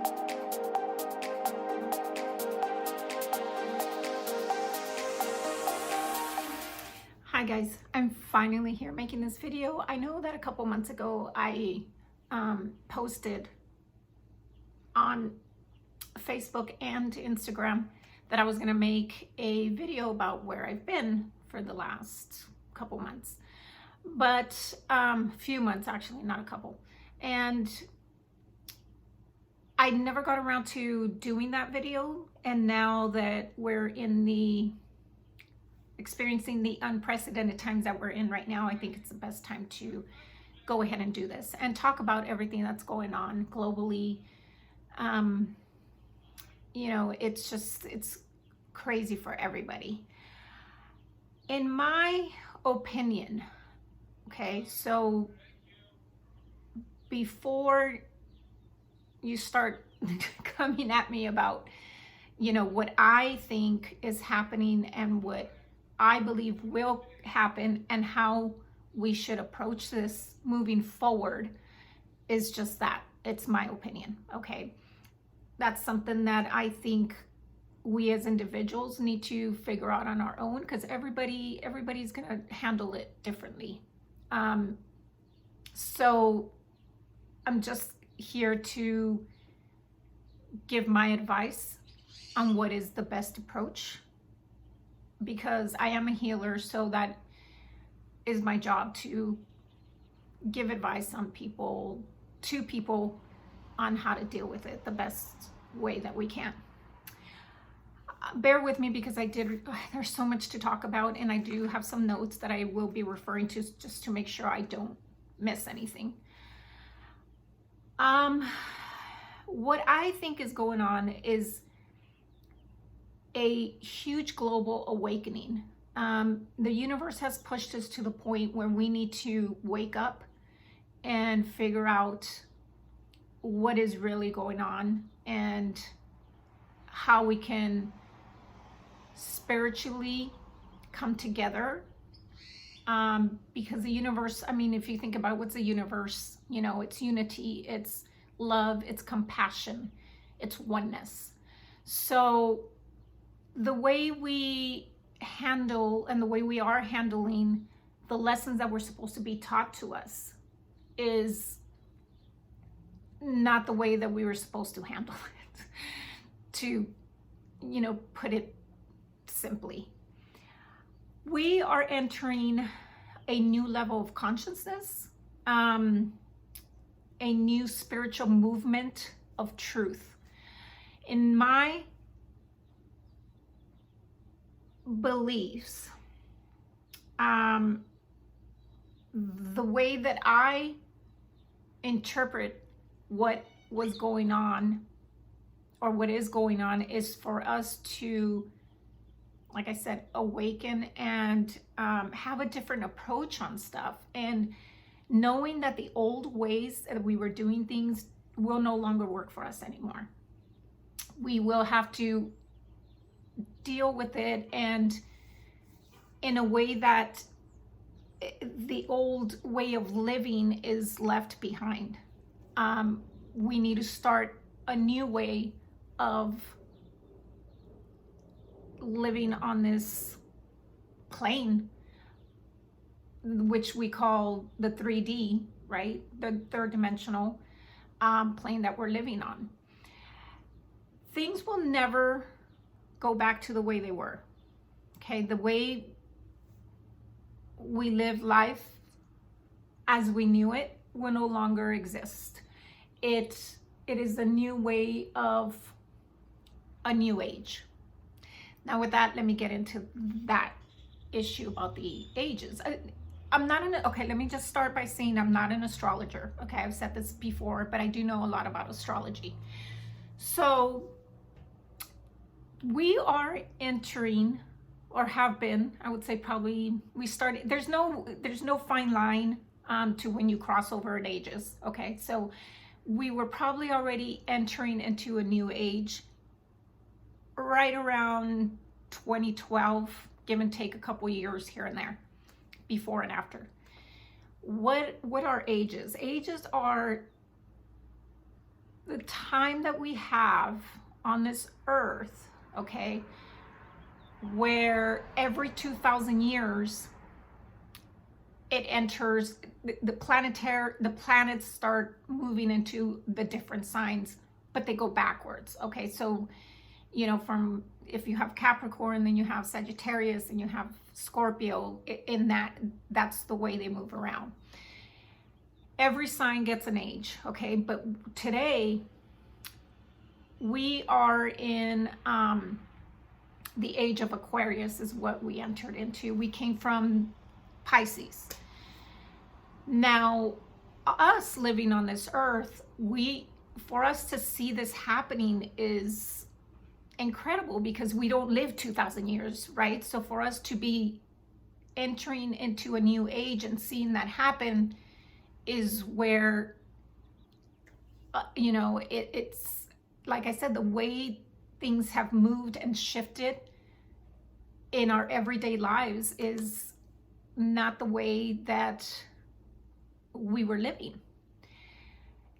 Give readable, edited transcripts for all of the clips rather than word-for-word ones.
Hi guys, I'm finally here making this video. I know that a couple months ago I posted on Facebook and Instagram that I was going to make a video about where I've been for the last couple months, but few months actually, not a couple. And I never got around to doing that video, and now that we're experiencing the unprecedented times that we're in right now, I think it's the best time to go ahead and do this and talk about everything that's going on globally. You know, it's crazy for everybody. In my opinion, okay, so before you start coming at me about, you know, what I think is happening and what I believe will happen and how we should approach this moving forward, is just that. It's my opinion, okay? That's something that I think we as individuals need to figure out on our own, because everybody's gonna handle it differently. So I'm just here to give my advice on what is the best approach, because I am a healer, so that is my job, to give advice on to people on how to deal with it the best way that we can. Bear with me, because there's so much to talk about, and I do have some notes that I will be referring to just to make sure I don't miss anything. What I think is going on is a huge global awakening. The universe has pushed us to the point where we need to wake up and figure out what is really going on and how we can spiritually come together. Because the universe, I mean, if you think about what's the universe, you know, it's unity, it's love, it's compassion, it's oneness. So the way we handle and the way we are handling the lessons that were supposed to be taught to us is not the way that we were supposed to handle it, to, you know, put it simply. We are entering a new level of consciousness, a new spiritual movement of truth. In my beliefs, the way that I interpret what was going on, or what is going on, is for us to, like I said, awaken and have a different approach on stuff, and knowing that the old ways that we were doing things will no longer work for us anymore. We will have to deal with it, and in a way that the old way of living is left behind. We need to start a new way of living on this plane, which we call the 3D, right? The third dimensional plane that we're living on. Things will never go back to the way they were, okay? The way we live life as we knew it will no longer exist. It is a new way of a new age. Now with that, let me get into that issue about the ages. I'm not okay, let me just start by saying I'm not an astrologer, okay? I've said this before, but I do know a lot about astrology. So we are entering, or have been, I would say probably, we started, there's no fine line to when you cross over in ages, okay? So we were probably already entering into a new age right around 2012, give and take a couple years here and there, before and after. What are ages? Ages are the time that we have on this earth, okay, where every 2,000 years it enters the planets start moving into the different signs, but they go backwards. Okay, so from, if you have Capricorn, then you have Sagittarius, and you have Scorpio. In that's the way they move around. Every sign gets an age, okay? But today we are in the age of Aquarius is what we entered into. We came from Pisces. Now, us living on this earth, for us to see this happening is incredible, because we don't live 2,000 years, right? So for us to be entering into a new age and seeing that happen is where, it's like I said, the way things have moved and shifted in our everyday lives is not the way that we were living.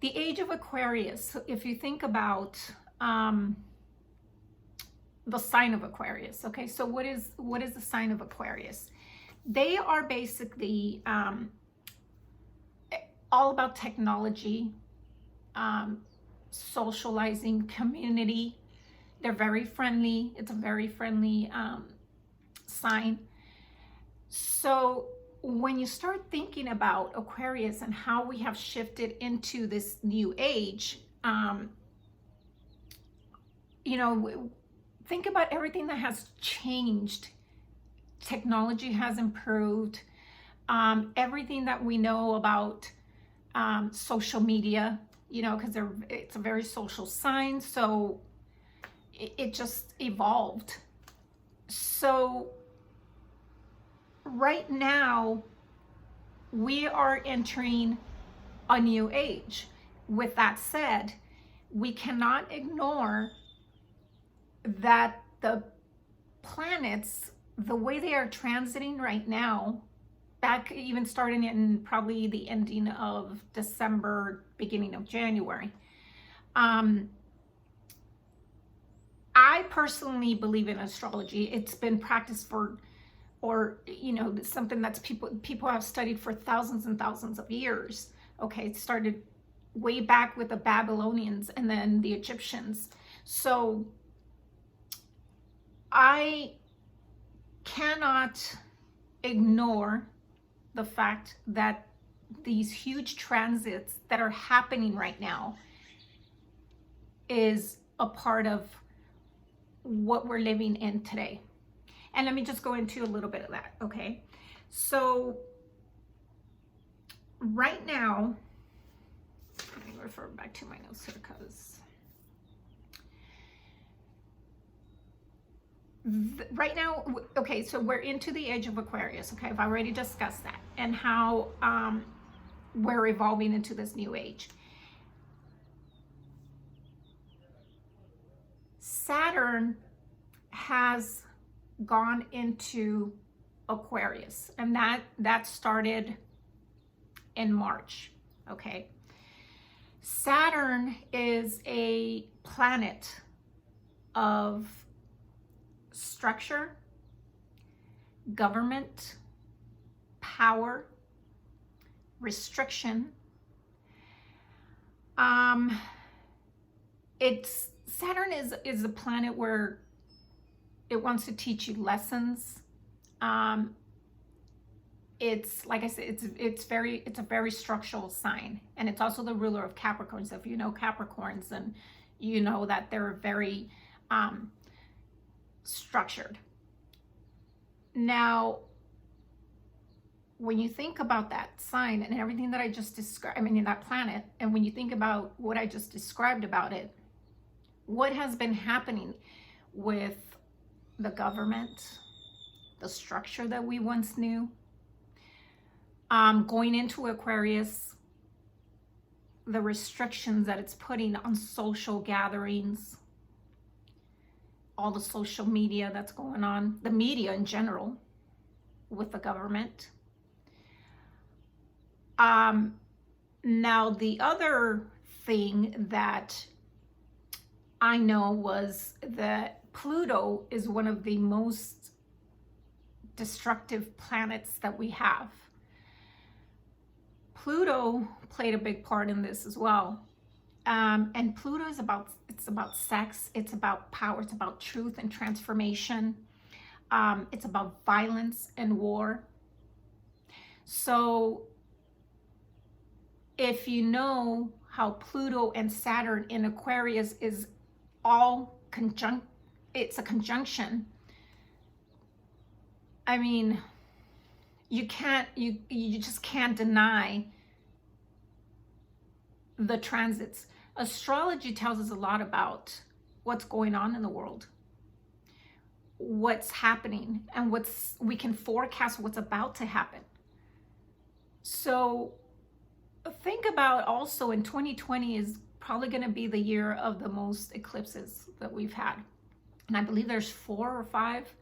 The age of Aquarius, if you think about the sign of Aquarius, okay, so what is the sign of Aquarius? They are basically all about technology, socializing, community. They're very friendly. It's a very friendly sign. So when you start thinking about Aquarius and how we have shifted into this new age, think about everything that has changed. Technology has improved. Everything that we know about social media, because it's a very social sign, so it just evolved. So right now we are entering a new age. With that said, we cannot ignore that the planets, the way they are transiting right now, back even starting in probably the ending of December, beginning of January, I personally believe in astrology. It's been practiced something that's people have studied for thousands and thousands of years. Okay, it started way back with the Babylonians and then the Egyptians. So I cannot ignore the fact that these huge transits that are happening right now is a part of what we're living in today. And let me just go into a little bit of that, okay? So right now, let me refer back to my notes here, because right now, okay, so we're into the age of Aquarius, okay? I've already discussed that, and how we're evolving into this new age. Saturn has gone into Aquarius, and that started in March, okay? Saturn is a planet of structure, government, power, restriction. Saturn is a planet where it wants to teach you lessons. It's like I said, it's a very structural sign, and it's also the ruler of Capricorn. So if you know Capricorns, then you know that they're very structured. Now, when you think about that sign and everything that I just described, that planet, and when you think about what I just described about it, what has been happening with the government, the structure that we once knew, going into Aquarius, the restrictions that it's putting on social gatherings, all the social media that's going on, the media in general with the government. Now, the other thing that I know was that Pluto is one of the most destructive planets that we have. Pluto played a big part in this as well. And Pluto is about, it's about sex, it's about power, it's about truth and transformation. It's about violence and war. So if you know how Pluto and Saturn in Aquarius is all conjunct, it's a conjunction. I mean, you just can't deny the transits. Astrology tells us a lot about what's going on in the world, what's happening, and we can forecast what's about to happen. So think about also in 2020 is probably going to be the year of the most eclipses that we've had. And I believe there's 4 or 5.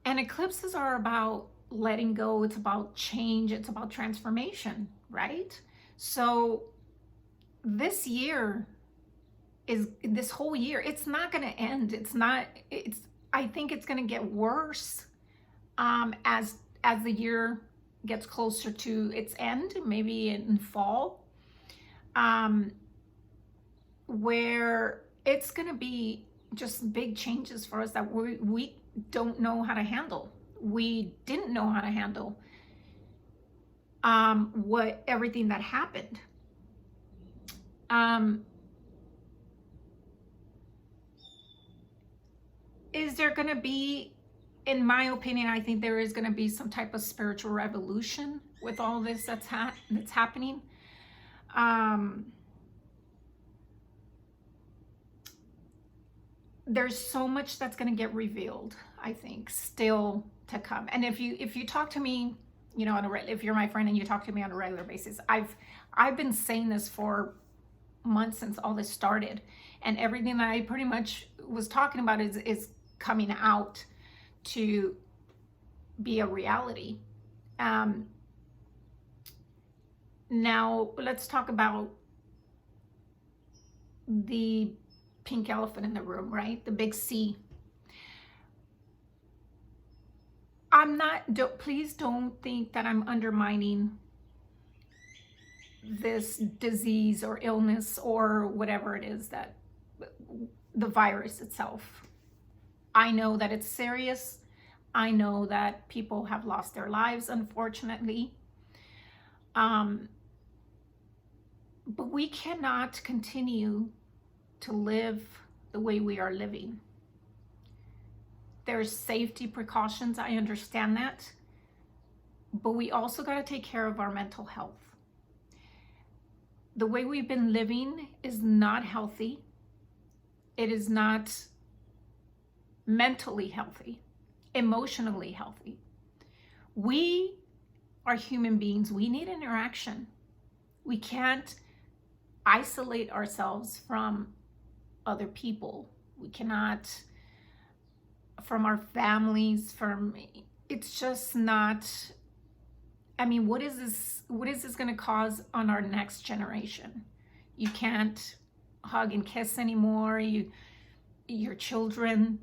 And eclipses are about letting go. It's about change. It's about transformation, right? So this year this whole year, it's not going to end. I think it's going to get worse as the year gets closer to its end, maybe in fall, where it's going to be just big changes for us that we don't know how to handle. We didn't know how to handle everything that happened. Is there going to be, in my opinion, I think there is going to be some type of spiritual revolution with all this that's happening. There's so much that's going to get revealed, I think, still to come. And if you talk to me, you know, if you're my friend and you talk to me on a regular basis, I've been saying this for months since all this started, and everything that I pretty much was talking about is coming out to be a reality. Now let's talk about the pink elephant in the room, right? The big C. Please don't think that I'm undermining this disease or illness or whatever it is, that the virus itself. I know that it's serious. I know that people have lost their lives, unfortunately. But we cannot continue to live the way we are living. There's safety precautions, I understand that. But we also got to take care of our mental health. The way we've been living is not healthy. It is not mentally healthy, emotionally healthy. We are human beings. We need interaction. We can't isolate ourselves from other people. We cannot, from our families, it's just not, I mean, what is this going to cause on our next generation? You can't hug and kiss anymore. Your children,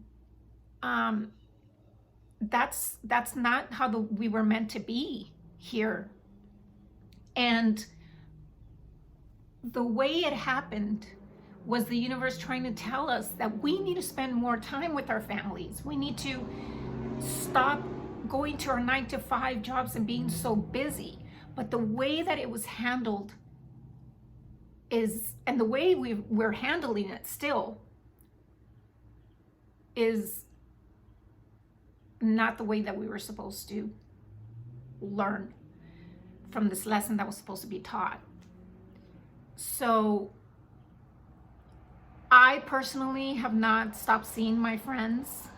that's not how we were meant to be here. And the way it happened was the universe trying to tell us that we need to spend more time with our families. We need to stop going to our 9-to-5 jobs and being so busy. But the way that it was handled and the way we're handling it still is not the way that we were supposed to learn from this lesson that was supposed to be taught. So I personally have not stopped seeing my friends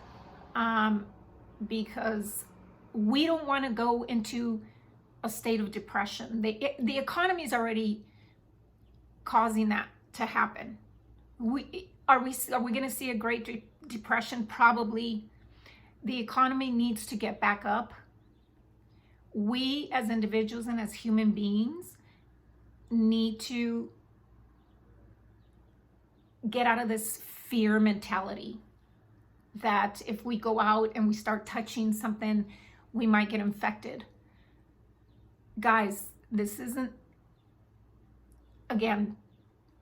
because we don't want to go into a state of depression. The economy is already causing that to happen. Are we going to see a great depression? Probably. The economy needs to get back up. We as individuals and as human beings need to get out of this fear mentality that if we go out and we start touching something, we might get infected. Guys, this isn't, again,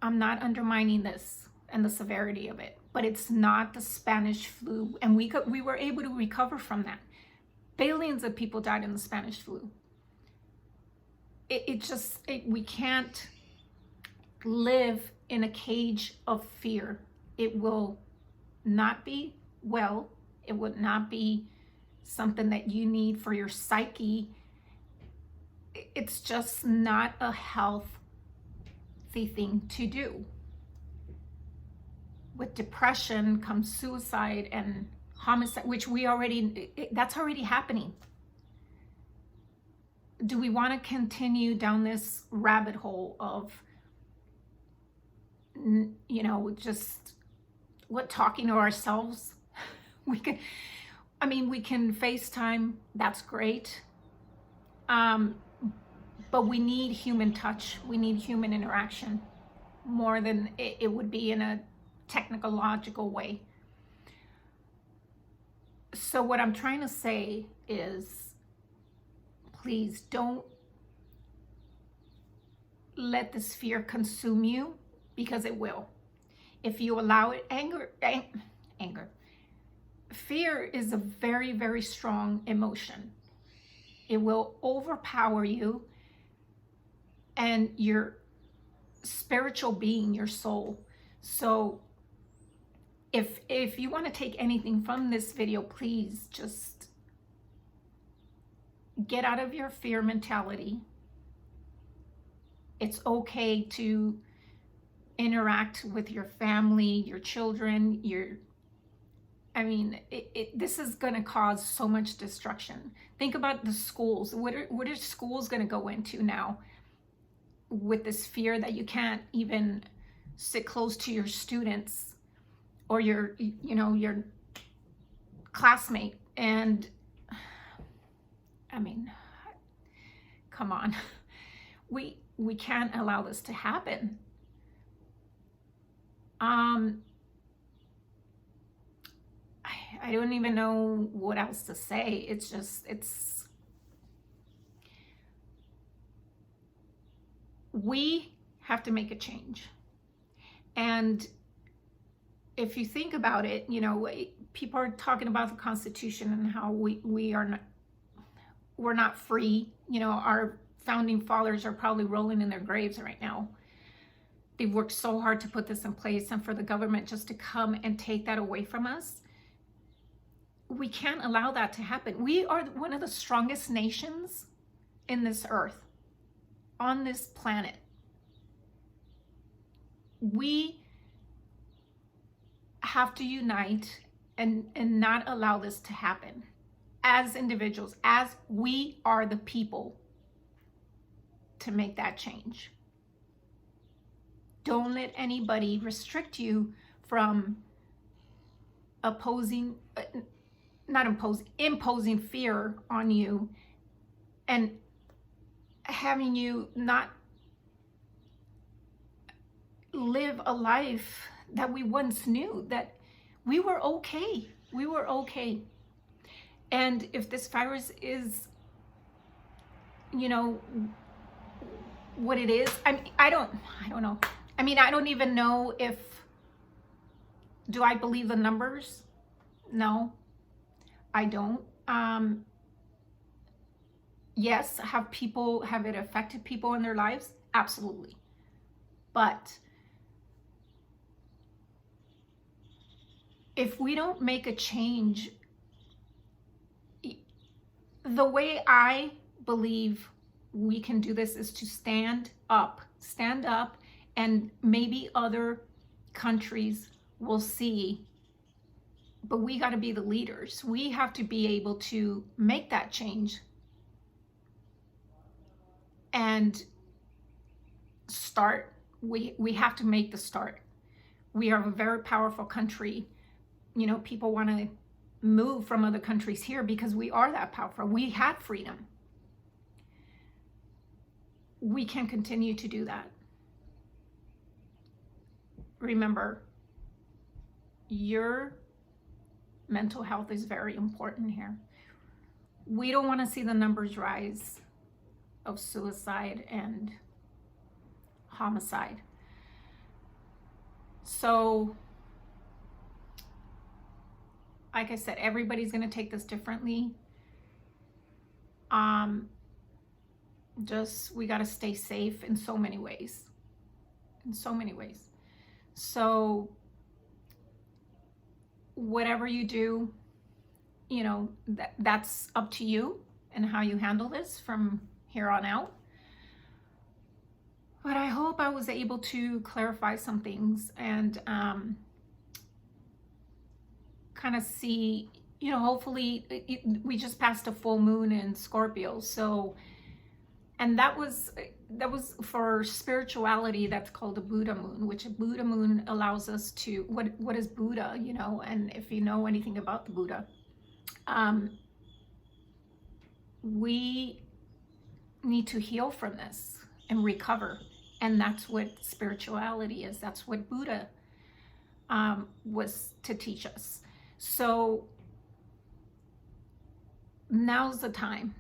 I'm not undermining this and the severity of it, but it's not the Spanish flu. And we were able to recover from that. Billions of people died in the Spanish flu. We can't live in a cage of fear. It will not be well. It would not be something that you need for your psyche. It's just not a healthy thing to do. With depression comes suicide and homicide, which that's already happening. Do we want to continue down this rabbit hole of, just talking to ourselves? We can FaceTime, that's great. But we need human touch. We need human interaction more than it would be in a technological way. So what I'm trying to say is, please don't let this fear consume you, because it will. If you allow it, anger. Fear is a very, very strong emotion. It will overpower you and your spiritual being, your soul. So if you want to take anything from this video, please just get out of your fear mentality. It's okay to interact with your family, your children, this is going to cause so much destruction. Think about the schools. What are schools going to go into now with this fear that you can't even sit close to your students or your classmate? And come on. We can't allow this to happen. I don't even know what else to say. We have to make a change. And if you think about it, people are talking about the Constitution and how we're not free. Our founding fathers are probably rolling in their graves right now. They've worked so hard to put this in place, and for the government just to come and take that away from us, we can't allow that to happen. We are one of the strongest nations in this earth, on this planet. We have to unite and not allow this to happen as individuals, as we are the people to make that change. Don't let anybody restrict you from imposing fear on you and having you not live a life that we once knew, that we were okay. We were okay. And if this virus is, what it is, I don't know. I don't even know do I believe the numbers? No, I don't. Yes, have it affected people in their lives? Absolutely. But if we don't make a change, the way I believe we can do this is to stand up, and maybe other countries will see. But we got to be the leaders. We have to be able to make that change and start. We have to make the start. We are a very powerful country. People want to move from other countries here because we are that powerful. We had freedom. We can continue to do that. Remember, your mental health is very important here. We don't want to see the numbers rise of suicide and homicide. So, like I said, everybody's going to take this differently. Just, we got to stay safe in so many ways. In so many ways. So, whatever you do, you know, that's up to you and how you handle this from here on out. But I hope I was able to clarify some things and kind of see, you know, hopefully we just passed a full moon in Scorpio. So, and that was for spirituality, that's called a Buddha moon, which a Buddha moon allows us to, what is Buddha, you know, and if you know anything about the Buddha, we need to heal from this and recover. And that's what spirituality is. That's what Buddha was to teach us. So now's the time.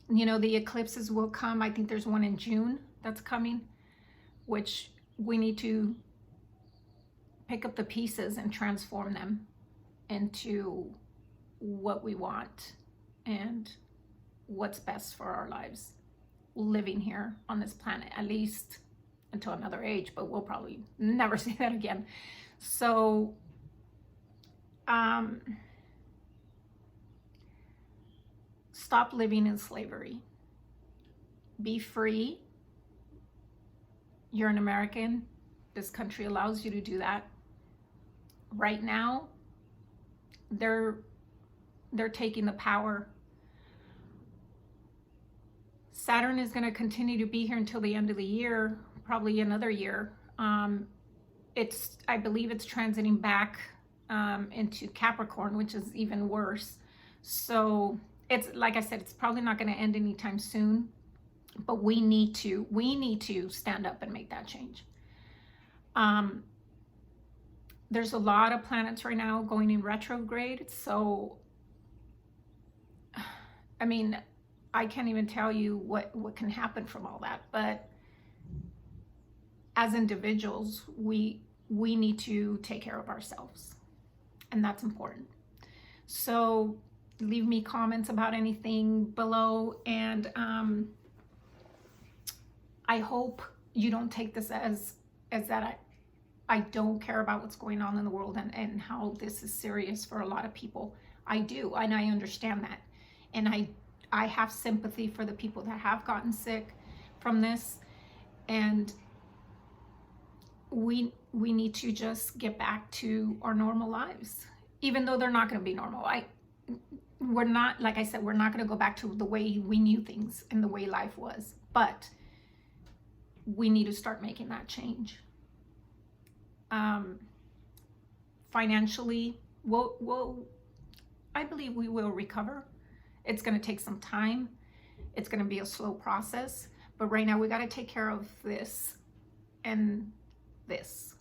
You know, the eclipses will come. I think there's one in June that's coming, which we need to pick up the pieces and transform them into what we want and what's best for our lives living here on this planet, at least until another age, but we'll probably never see that again. So stop living in slavery. Be free. You're an American. This country allows you to do that. Right now, they're taking the power. Saturn is going to continue to be here until the end of the year, probably another year. I believe it's transiting back into Capricorn, which is even worse. So it's, like I said, it's probably not going to end anytime soon, but we need to stand up and make that change. There's a lot of planets right now going in retrograde. So, I mean, I can't even tell you what can happen from all that, but as individuals, we need to take care of ourselves, and that's important. So leave me comments about anything below, and I hope you don't take this as that I don't care about what's going on in the world and how this is serious for a lot of people. I do, and I understand that, and I have sympathy for the people that have gotten sick from this, and we need to just get back to our normal lives, even though they're not going to be normal. We're not, like I said, we're not going to go back to the way we knew things and the way life was, but we need to start making that change. Financially, I believe we will recover. It's going to take some time. It's going to be a slow process, but right now we got to take care of this and this.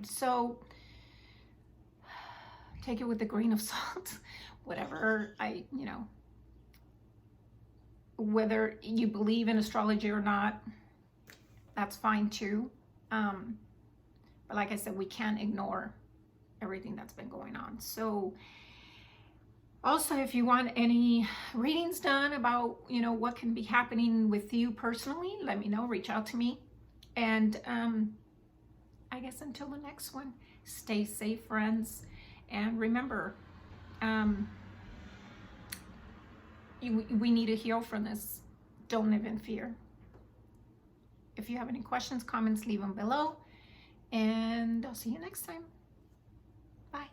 So take it with a grain of salt. Whatever, whether you believe in astrology or not, that's fine too. But like I said, we can't ignore everything that's been going on. So also, if you want any readings done about, what can be happening with you personally, let me know, reach out to me. And I guess until the next one, stay safe, friends. And remember, we need to heal from this. Don't live in fear. If you have any questions, comments, leave them below. And I'll see you next time. Bye.